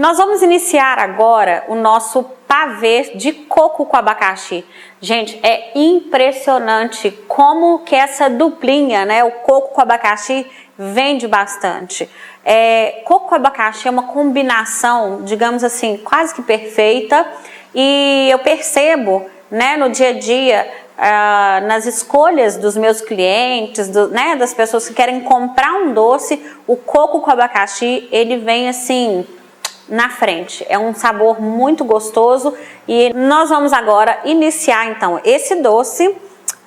Nós vamos iniciar agora o nosso pavê de coco com abacaxi. Gente, é impressionante como que essa duplinha, né, o coco com abacaxi, vende bastante. Coco com abacaxi é uma combinação, digamos assim, quase que perfeita, e eu percebo, né, no dia a dia, nas escolhas dos meus clientes, né, das pessoas que querem comprar um doce, o coco com abacaxi, ele vem assim na frente. É um sabor muito gostoso e nós vamos agora iniciar então esse doce,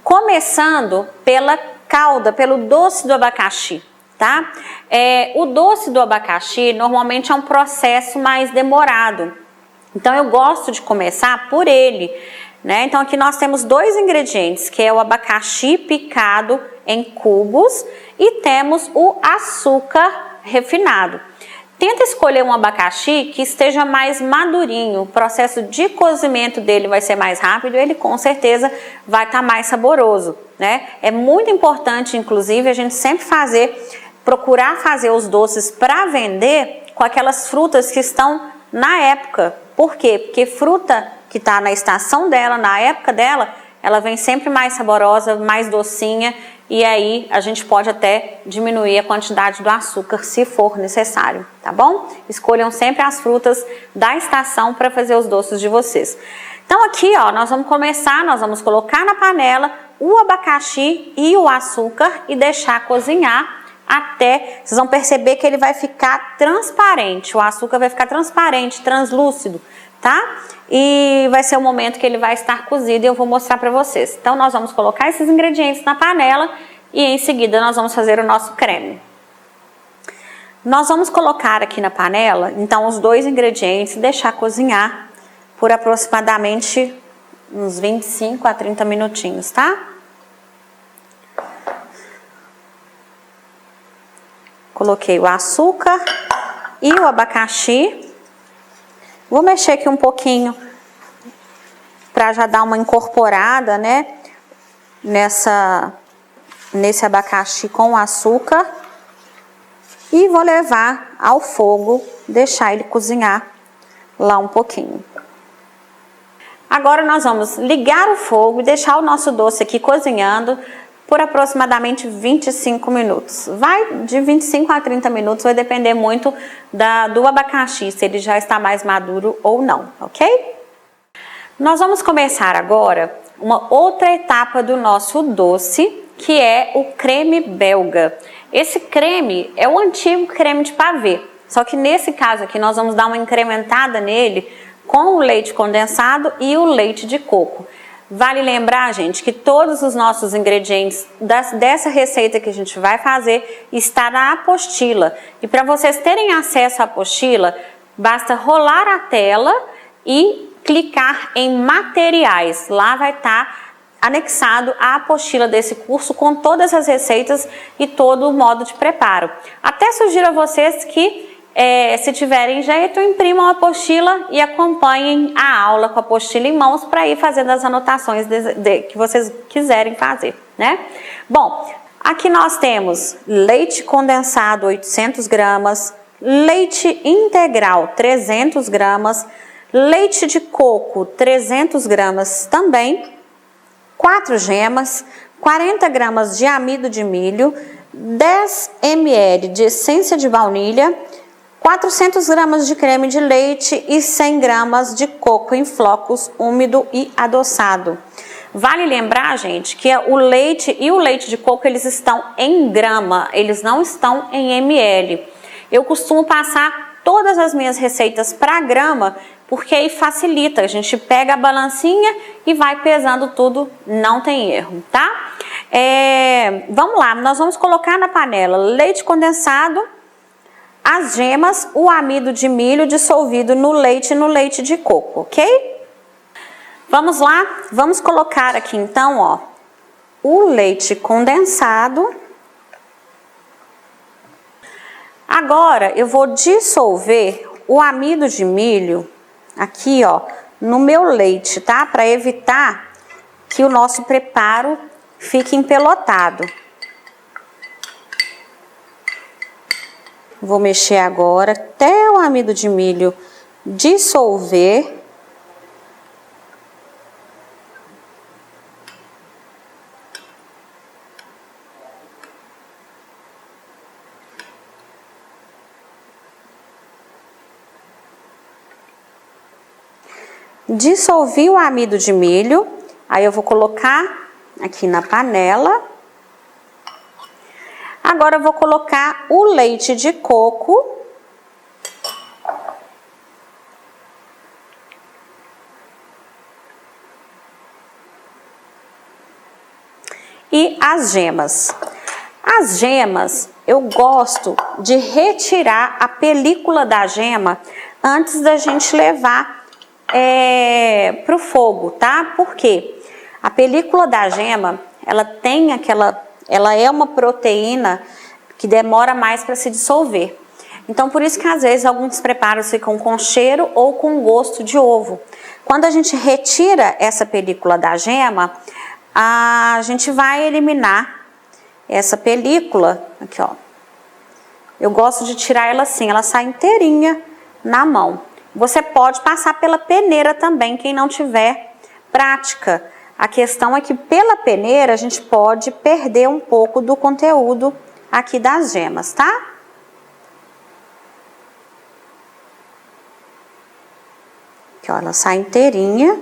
começando pela calda, pelo doce do abacaxi, tá? O doce do abacaxi normalmente é um processo mais demorado, então eu gosto de começar por ele, né? Então aqui nós temos dois ingredientes, que é o abacaxi picado em cubos e temos o açúcar refinado. Tenta escolher um abacaxi que esteja mais madurinho, o processo de cozimento dele vai ser mais rápido, ele com certeza vai estar mais saboroso, né? É muito importante, inclusive, a gente sempre procurar fazer os doces para vender com aquelas frutas que estão na época. Por quê? Porque fruta que está na estação dela, na época dela, ela vem sempre mais saborosa, mais docinha, e aí a gente pode até diminuir a quantidade do açúcar se for necessário, tá bom? Escolham sempre as frutas da estação para fazer os doces de vocês. Então aqui, ó, nós vamos colocar na panela o abacaxi e o açúcar e deixar cozinhar até, vocês vão perceber que ele vai ficar transparente, o açúcar vai ficar transparente, translúcido, tá? E vai ser o momento que ele vai estar cozido e eu vou mostrar para vocês. Então nós vamos colocar esses ingredientes na panela e em seguida nós vamos fazer o nosso creme. Nós vamos colocar aqui na panela, então, os dois ingredientes e deixar cozinhar por aproximadamente uns 25 a 30 minutinhos, tá? Coloquei o açúcar e o abacaxi. Vou mexer aqui um pouquinho para já dar uma incorporada, né, nesse abacaxi com o açúcar. E vou levar ao fogo, deixar ele cozinhar lá um pouquinho. Agora nós vamos ligar o fogo e deixar o nosso doce aqui cozinhando por aproximadamente 25 minutos. Vai de 25 a 30 minutos, vai depender muito do abacaxi, se ele já está mais maduro ou não, ok? Nós vamos começar agora uma outra etapa do nosso doce, que é o creme belga. Esse creme é o antigo creme de pavê, só que nesse caso aqui nós vamos dar uma incrementada nele com o leite condensado e o leite de coco. Vale lembrar, gente, que todos os nossos ingredientes dessa receita que a gente vai fazer está na apostila. E para vocês terem acesso à apostila, basta rolar a tela e clicar em materiais. Lá vai estar anexado a apostila desse curso com todas as receitas e todo o modo de preparo. Até sugiro a vocês que, se tiverem jeito, imprimam a apostila e acompanhem a aula com a apostila em mãos para ir fazendo as anotações que vocês quiserem fazer, né? Bom, aqui nós temos leite condensado 800 gramas, leite integral 300 gramas, leite de coco 300 gramas também, 4 gemas, 40 gramas de amido de milho, 10 ml de essência de baunilha, 400 gramas de creme de leite e 100 gramas de coco em flocos úmido e adoçado. Vale lembrar, gente, que o leite e o leite de coco, eles estão em grama, eles não estão em ml. Eu costumo passar todas as minhas receitas para grama, porque aí facilita, a gente pega a balancinha e vai pesando tudo, não tem erro, tá? Vamos lá, nós vamos colocar na panela leite condensado, as gemas, o amido de milho dissolvido no leite de coco, ok? Vamos lá, vamos colocar aqui então, ó, o leite condensado. Agora eu vou dissolver o amido de milho aqui, ó, no meu leite, tá? Para evitar que o nosso preparo fique empelotado. Vou mexer agora até o amido de milho dissolver dissolvi o amido de milho, aí eu vou colocar aqui na panela. Agora eu vou colocar o leite de coco. E as gemas. As gemas, eu gosto de retirar a película da gema antes da gente levar para o fogo, tá? Porque a película da gema, ela tem ela é uma proteína que demora mais para se dissolver. Então, por isso que às vezes alguns preparos ficam com cheiro ou com gosto de ovo. Quando a gente retira essa película da gema, a gente vai eliminar essa película, aqui ó. Eu gosto de tirar ela assim, ela sai inteirinha na mão. Você pode passar pela peneira também, quem não tiver prática. A questão é que pela peneira a gente pode perder um pouco do conteúdo aqui das gemas, tá? Aqui ó, ela sai inteirinha.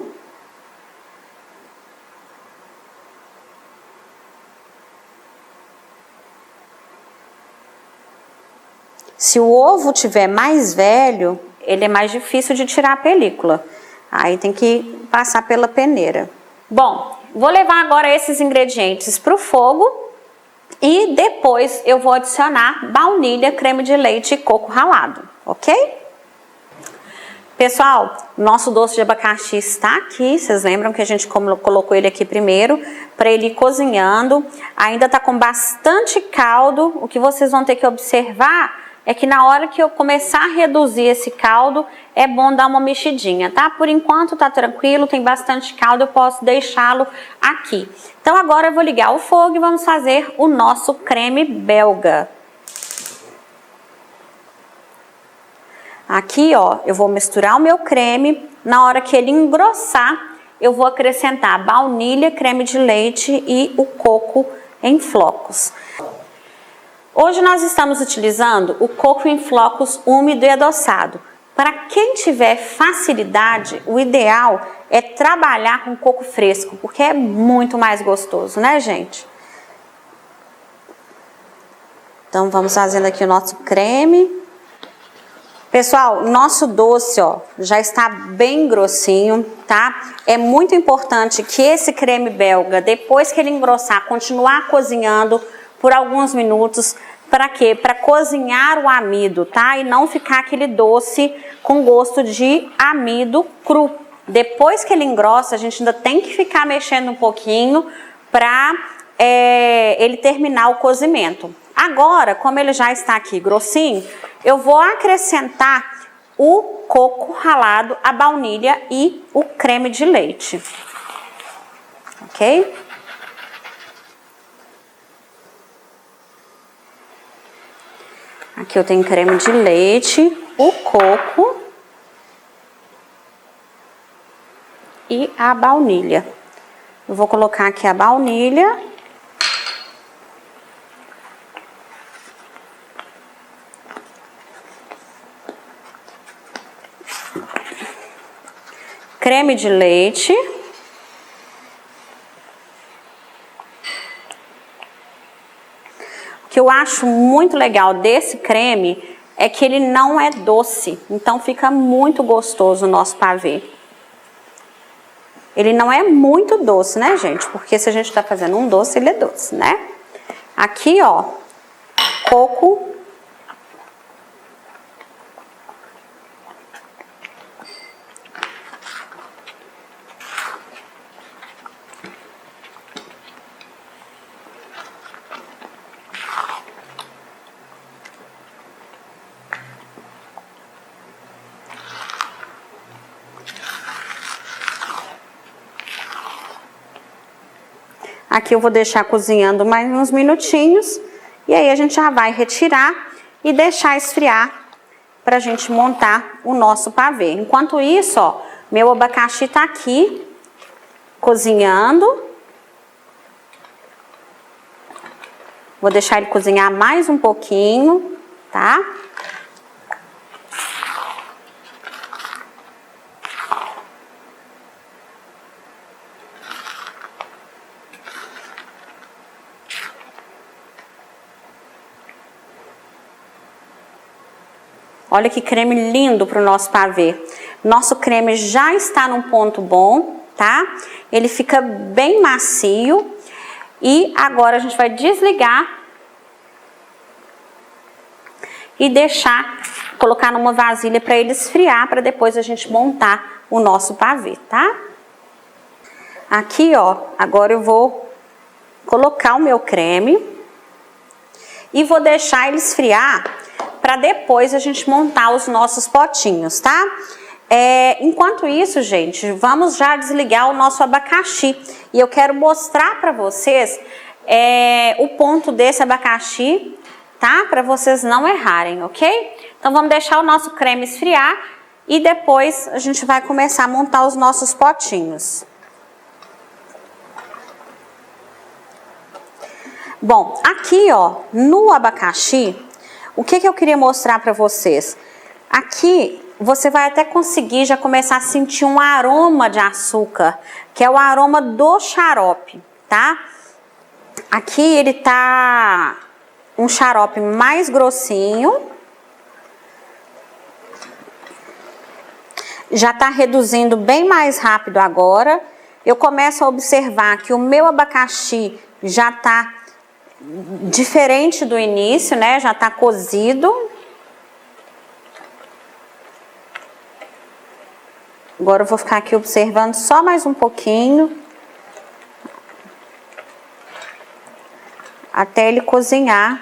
Se o ovo tiver mais velho, ele é mais difícil de tirar a película. Aí tem que passar pela peneira. Bom, vou levar agora esses ingredientes para o fogo e depois eu vou adicionar baunilha, creme de leite e coco ralado, ok? Pessoal, nosso doce de abacaxi está aqui. Vocês lembram que a gente colocou ele aqui primeiro para ele ir cozinhando. Ainda está com bastante caldo. O que vocês vão ter que observar é que na hora que eu começar a reduzir esse caldo, é bom dar uma mexidinha, tá? Por enquanto tá tranquilo, tem bastante caldo, eu posso deixá-lo aqui. Então agora eu vou ligar o fogo e vamos fazer o nosso creme belga. Aqui, ó, eu vou misturar o meu creme. Na hora que ele engrossar, eu vou acrescentar baunilha, creme de leite e o coco em flocos. Hoje nós estamos utilizando o coco em flocos úmido e adoçado. Para quem tiver facilidade, o ideal é trabalhar com coco fresco, porque é muito mais gostoso, né, gente? Então vamos fazendo aqui o nosso creme. Pessoal, nosso doce, ó, já está bem grossinho, tá? É muito importante que esse creme belga, depois que ele engrossar, continuar cozinhando por alguns minutos. Para quê? Para cozinhar o amido, tá? E não ficar aquele doce com gosto de amido cru. Depois que ele engrossa, a gente ainda tem que ficar mexendo um pouquinho para ele terminar o cozimento. Agora, como ele já está aqui grossinho, eu vou acrescentar o coco ralado, a baunilha e o creme de leite. Ok? Aqui eu tenho creme de leite, o coco e a baunilha. Eu vou colocar aqui a baunilha. Creme de leite. O que eu acho muito legal desse creme é que ele não é doce, então fica muito gostoso o nosso pavê. Ele não é muito doce, né, gente? Porque se a gente tá fazendo um doce, ele é doce, né? Aqui, ó, coco. Aqui eu vou deixar cozinhando mais uns minutinhos e aí a gente já vai retirar e deixar esfriar pra gente montar o nosso pavê. Enquanto isso, ó, meu abacaxi tá aqui cozinhando. Vou deixar ele cozinhar mais um pouquinho, tá? Olha que creme lindo para o nosso pavê. Nosso creme já está num ponto bom, tá? Ele fica bem macio. E agora a gente vai desligar e deixar, colocar numa vasilha para ele esfriar, para depois a gente montar o nosso pavê, tá? Aqui, ó, agora eu vou colocar o meu creme e vou deixar ele esfriar para depois a gente montar os nossos potinhos, tá? Enquanto isso, gente, vamos já desligar o nosso abacaxi. E eu quero mostrar para vocês o ponto desse abacaxi, tá? Para vocês não errarem, ok? Então vamos deixar o nosso creme esfriar e depois a gente vai começar a montar os nossos potinhos. Bom, aqui, ó, no abacaxi, o que eu queria mostrar para vocês? Aqui você vai até conseguir já começar a sentir um aroma de açúcar, que é o aroma do xarope, tá? Aqui ele tá um xarope mais grossinho. Já tá reduzindo bem mais rápido agora. Eu começo a observar que o meu abacaxi já tá diferente do início, né? Já tá cozido. Agora eu vou ficar aqui observando só mais um pouquinho. Até ele cozinhar.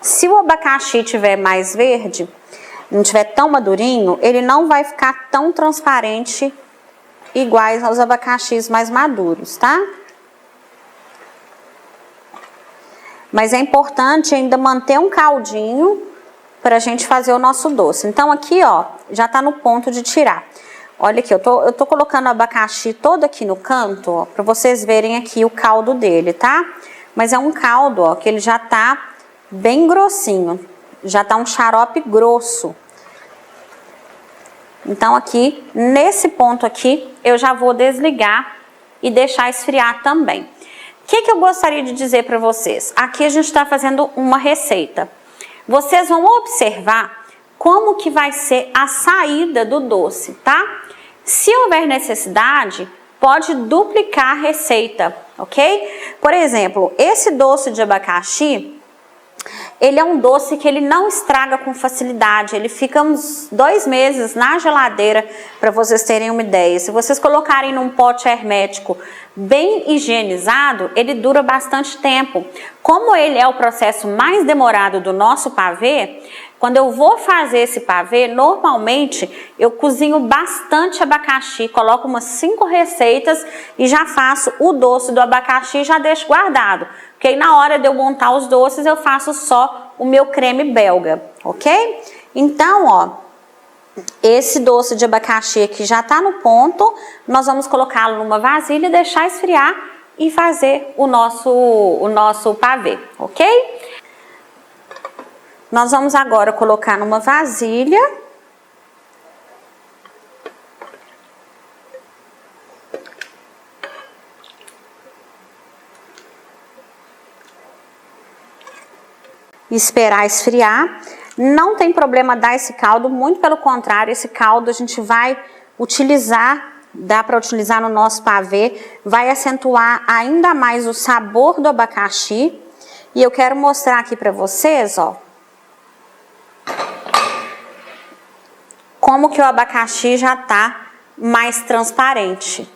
Se o abacaxi tiver mais verde, não tiver tão madurinho, ele não vai ficar tão transparente iguais aos abacaxis mais maduros, tá? Mas é importante ainda manter um caldinho para a gente fazer o nosso doce. Então aqui, ó, já tá no ponto de tirar. Olha aqui, eu tô colocando o abacaxi todo aqui no canto, ó, para vocês verem aqui o caldo dele, tá? Mas é um caldo, ó, que ele já tá bem grossinho. Já tá um xarope grosso. Então aqui, nesse ponto aqui, eu já vou desligar e deixar esfriar também. O que eu gostaria de dizer para vocês? Aqui a gente está fazendo uma receita. Vocês vão observar como que vai ser a saída do doce, tá? Se houver necessidade, pode duplicar a receita, ok? Por exemplo, esse doce de abacaxi, ele é um doce que ele não estraga com facilidade, ele fica uns 2 meses na geladeira, para vocês terem uma ideia. Se vocês colocarem num pote hermético bem higienizado, ele dura bastante tempo. Como ele é o processo mais demorado do nosso pavê, quando eu vou fazer esse pavê, normalmente eu cozinho bastante abacaxi, coloco umas 5 receitas e já faço o doce do abacaxi e já deixo guardado. Porque aí na hora de eu montar os doces eu faço só o meu creme belga, ok? Então, ó, esse doce de abacaxi aqui já tá no ponto, nós vamos colocá-lo numa vasilha, deixar esfriar e fazer o nosso pavê, ok? Nós vamos agora colocar numa vasilha. E esperar esfriar. Não tem problema dar esse caldo, muito pelo contrário, esse caldo a gente vai utilizar, dá para utilizar no nosso pavê, vai acentuar ainda mais o sabor do abacaxi. E eu quero mostrar aqui para vocês, ó, como que o abacaxi já tá mais transparente.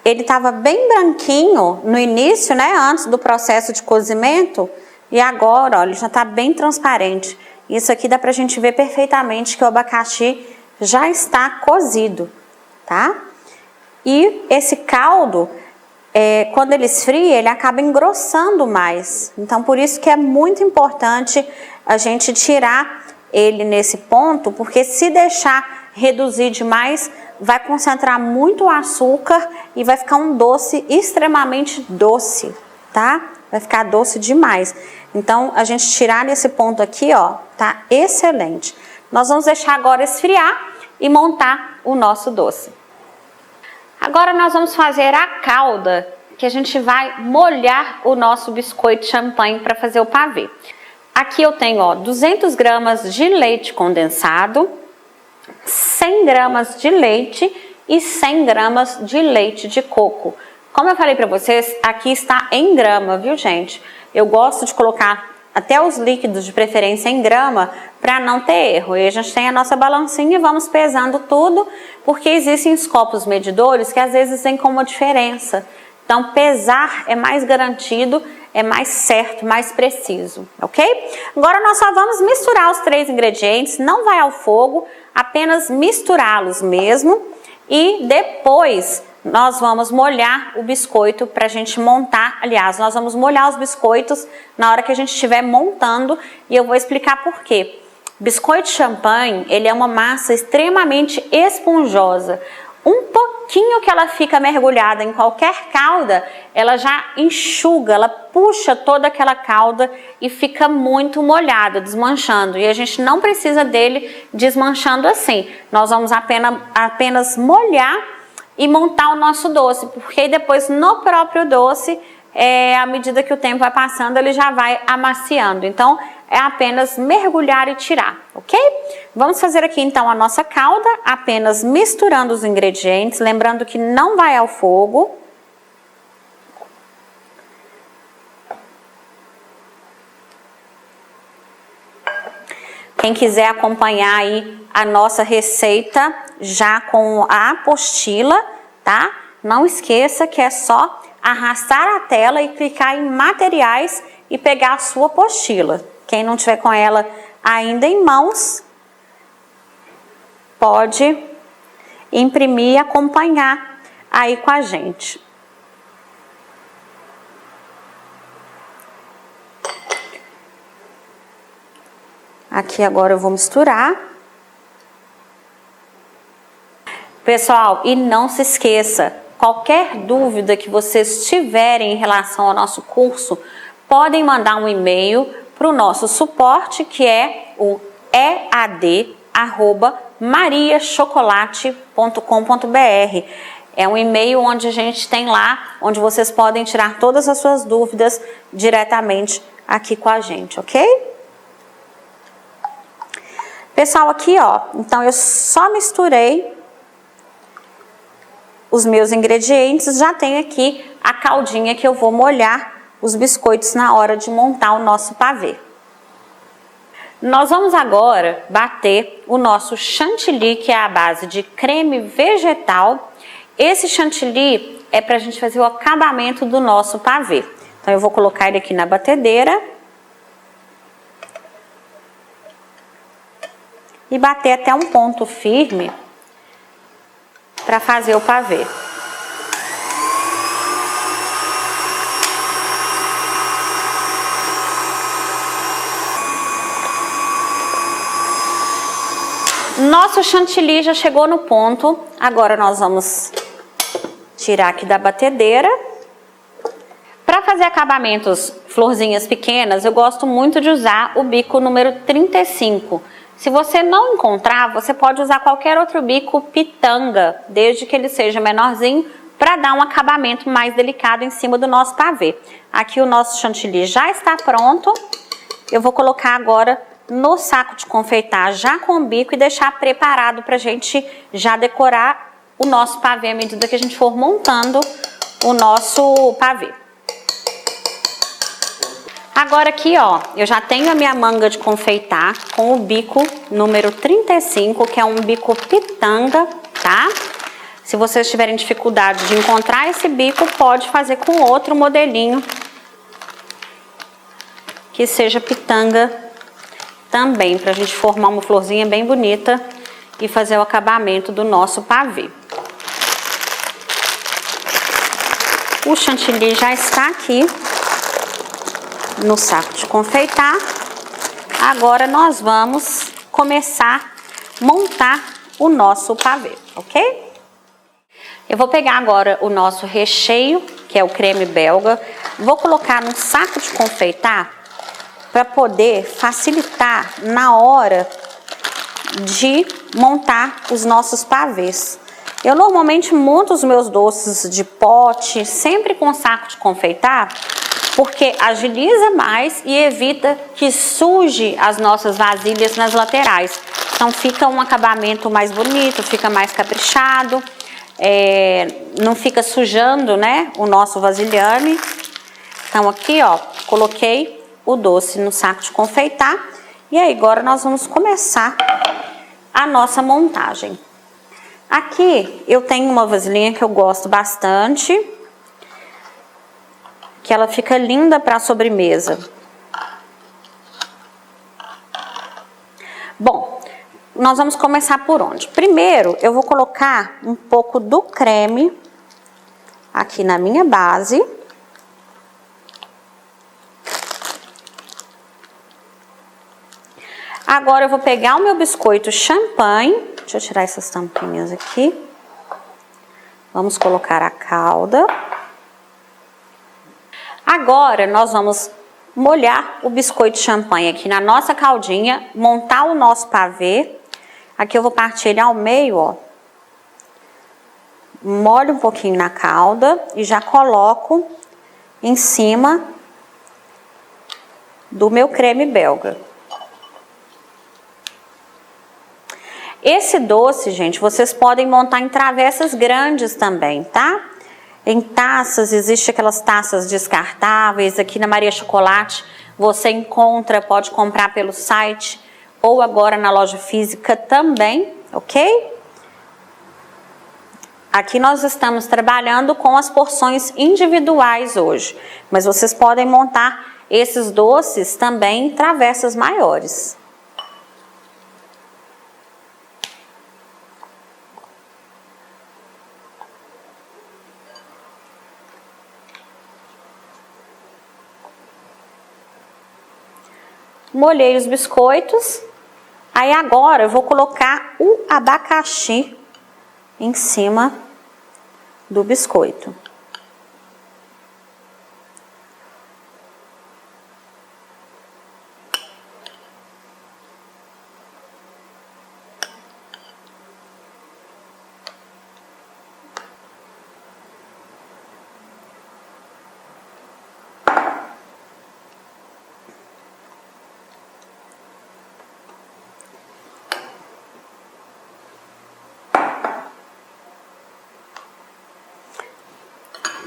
Ele tava bem branquinho no início, né, antes do processo de cozimento, e agora, ó, ele já tá bem transparente. Isso aqui dá pra gente ver perfeitamente que o abacaxi já está cozido, tá? E esse caldo, quando ele esfria, ele acaba engrossando mais. Então, por isso que é muito importante a gente tirar ele nesse ponto, porque se deixar reduzir demais, vai concentrar muito o açúcar e vai ficar um doce extremamente doce, tá? Vai ficar doce demais. Então, a gente tirar nesse ponto aqui, ó, tá excelente. Nós vamos deixar agora esfriar e montar o nosso doce. Agora nós vamos fazer a calda, que a gente vai molhar o nosso biscoito champanhe para fazer o pavê. Aqui eu tenho, ó, 200 gramas de leite condensado, 100 gramas de leite e 100 gramas de leite de coco. Como eu falei para vocês, aqui está em grama, viu, gente? Eu gosto de colocar até os líquidos de preferência em grama para não ter erro. E a gente tem a nossa balancinha e vamos pesando tudo, porque existem os copos medidores que às vezes vem com uma diferença. Então, pesar é mais garantido, é mais certo, mais preciso, ok? Agora nós só vamos misturar os 3 ingredientes, não vai ao fogo, apenas misturá-los mesmo e depois nós vamos molhar o biscoito para a gente montar. Aliás, nós vamos molhar os biscoitos na hora que a gente estiver montando e eu vou explicar por quê. Biscoito champanhe, ele é uma massa extremamente esponjosa. Um pouquinho que ela fica mergulhada em qualquer calda, ela já enxuga, ela puxa toda aquela calda e fica muito molhada, desmanchando. E a gente não precisa dele desmanchando assim. Nós vamos apenas molhar e montar o nosso doce, porque depois no próprio doce, à medida que o tempo vai passando, ele já vai amaciando. Então, é apenas mergulhar e tirar, ok? Vamos fazer aqui então a nossa calda, apenas misturando os ingredientes, lembrando que não vai ao fogo. Quem quiser acompanhar aí a nossa receita já com a apostila, tá? Não esqueça que é só arrastar a tela e clicar em materiais e pegar a sua apostila. Quem não tiver com ela ainda em mãos, pode imprimir e acompanhar aí com a gente. Aqui agora eu vou misturar. Pessoal, e não se esqueça, qualquer dúvida que vocês tiverem em relação ao nosso curso, podem mandar um e-mail para o nosso suporte, que é o ead@mariachocolate.com.br. É um e-mail onde a gente tem lá, onde vocês podem tirar todas as suas dúvidas diretamente aqui com a gente, ok? Pessoal, aqui ó, então eu só misturei os meus ingredientes, já tenho aqui a caldinha que eu vou molhar os biscoitos na hora de montar o nosso pavê. Nós vamos agora bater o nosso chantilly, que é a base de creme vegetal. Esse chantilly é para a gente fazer o acabamento do nosso pavê. Então eu vou colocar ele aqui na batedeira e bater até um ponto firme para fazer o pavê. Nosso chantilly já chegou no ponto. Agora nós vamos tirar aqui da batedeira. Para fazer acabamentos florzinhas pequenas, eu gosto muito de usar o bico número 35. Se você não encontrar, você pode usar qualquer outro bico pitanga, desde que ele seja menorzinho, para dar um acabamento mais delicado em cima do nosso pavê. Aqui o nosso chantilly já está pronto. Eu vou colocar agora no saco de confeitar já com o bico e deixar preparado para a gente já decorar o nosso pavê à medida que a gente for montando o nosso pavê. Agora aqui ó, eu já tenho a minha manga de confeitar com o bico número 35, que é um bico pitanga, tá? Se vocês tiverem dificuldade de encontrar esse bico, pode fazer com outro modelinho que seja pitanga também, para a gente formar uma florzinha bem bonita e fazer o acabamento do nosso pavê. O chantilly já está aqui no saco de confeitar. Agora nós vamos começar a montar o nosso pavê, ok? Eu vou pegar agora o nosso recheio, que é o creme belga, vou colocar num saco de confeitar para poder facilitar na hora de montar os nossos pavês. Eu normalmente monto os meus doces de pote sempre com saco de confeitar, porque agiliza mais e evita que suje as nossas vasilhas nas laterais. Então fica um acabamento mais bonito, fica mais caprichado, não fica sujando, né, o nosso vasilhame. Então aqui, ó, coloquei o doce no saco de confeitar e aí agora nós vamos começar a nossa montagem. Aqui eu tenho uma vasilhinha que eu gosto bastante, que ela fica linda para sobremesa. Bom, nós vamos começar por onde? Primeiro, eu vou colocar um pouco do creme aqui na minha base. Agora eu vou pegar o meu biscoito champanhe. Deixa eu tirar essas tampinhas aqui. Vamos colocar a calda. Agora nós vamos molhar o biscoito champanhe aqui na nossa caldinha, montar o nosso pavê. Aqui eu vou partir ele ao meio, ó. Molho um pouquinho na calda e já coloco em cima do meu creme belga. Esse doce, gente, vocês podem montar em travessas grandes também, tá? Em taças, existe aquelas taças descartáveis. Aqui na Maria Chocolate você encontra, pode comprar pelo site ou agora na loja física também, ok? Aqui nós estamos trabalhando com as porções individuais hoje, mas vocês podem montar esses doces também em travessas maiores. Molhei os biscoitos, aí agora eu vou colocar o abacaxi em cima do biscoito.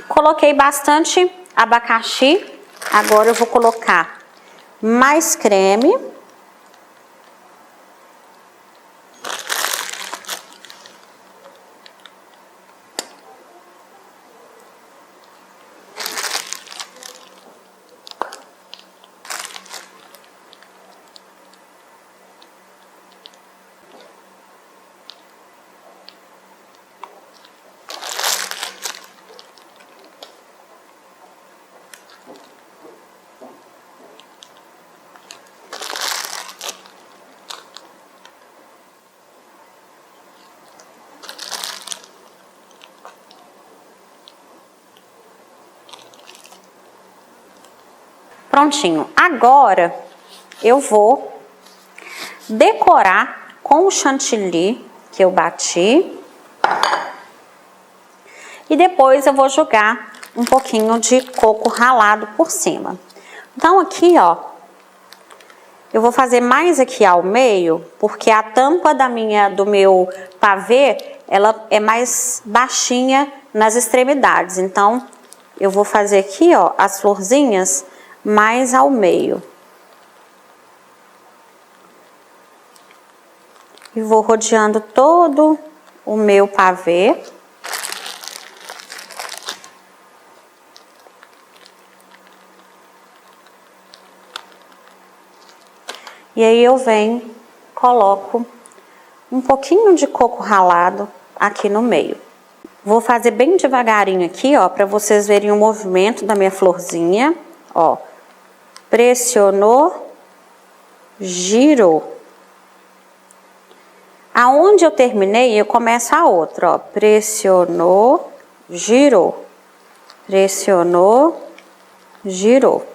Coloquei bastante abacaxi, agora eu vou colocar mais creme. Prontinho. Agora eu vou decorar com o chantilly que eu bati. E depois eu vou jogar um pouquinho de coco ralado por cima. Então aqui, ó, eu vou fazer mais aqui ao meio, porque a tampa do meu pavê, ela é mais baixinha nas extremidades. Então eu vou fazer aqui, ó, as florzinhas mais ao meio. E vou rodeando todo o meu pavê. E aí eu venho, coloco um pouquinho de coco ralado aqui no meio. Vou fazer bem devagarinho aqui, ó, para vocês verem o movimento da minha florzinha, ó. Pressionou, girou. Aonde eu terminei, eu começo a outra, ó. Pressionou, girou. Pressionou, girou.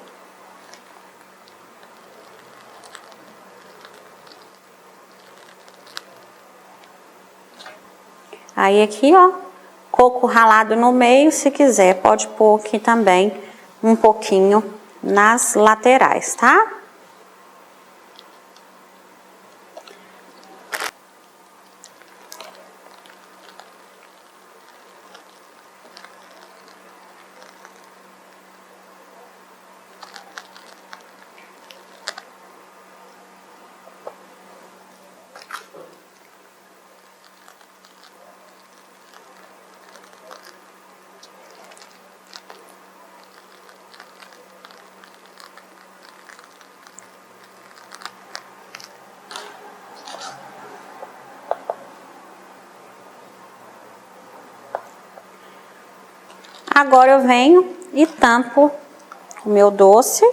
Aí aqui, ó, coco ralado no meio, se quiser, pode pôr aqui também um pouquinho nas laterais, tá? Agora eu venho e tampo o meu doce.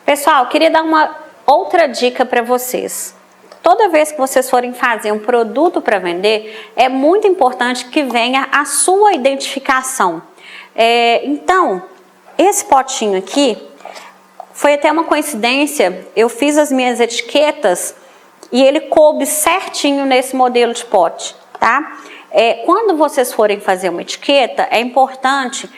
Pessoal, queria dar uma outra dica para vocês. Toda vez que vocês forem fazer um produto para vender, é muito importante que venha a sua identificação. Então, esse potinho aqui, foi até uma coincidência, eu fiz as minhas etiquetas e ele coube certinho nesse modelo de pote, tá? Quando vocês forem fazer uma etiqueta, é importante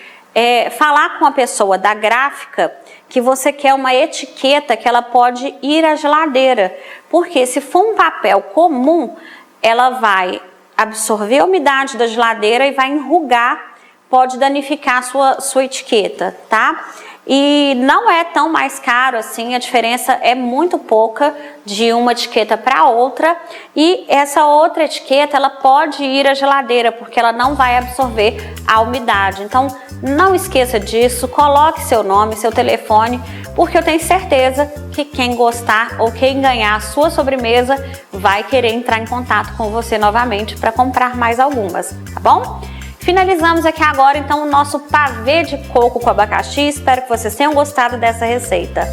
falar com a pessoa da gráfica que você quer uma etiqueta que ela pode ir à geladeira, porque se for um papel comum, ela vai absorver a umidade da geladeira e vai enrugar, pode danificar a sua etiqueta, tá? E não é tão mais caro assim, a diferença é muito pouca de uma etiqueta para outra. E essa outra etiqueta, ela pode ir à geladeira, porque ela não vai absorver a umidade. Então, não esqueça disso, coloque seu nome, seu telefone, porque eu tenho certeza que quem gostar ou quem ganhar a sua sobremesa vai querer entrar em contato com você novamente para comprar mais algumas, tá bom? Finalizamos aqui agora então o nosso pavê de coco com abacaxi. Espero que vocês tenham gostado dessa receita.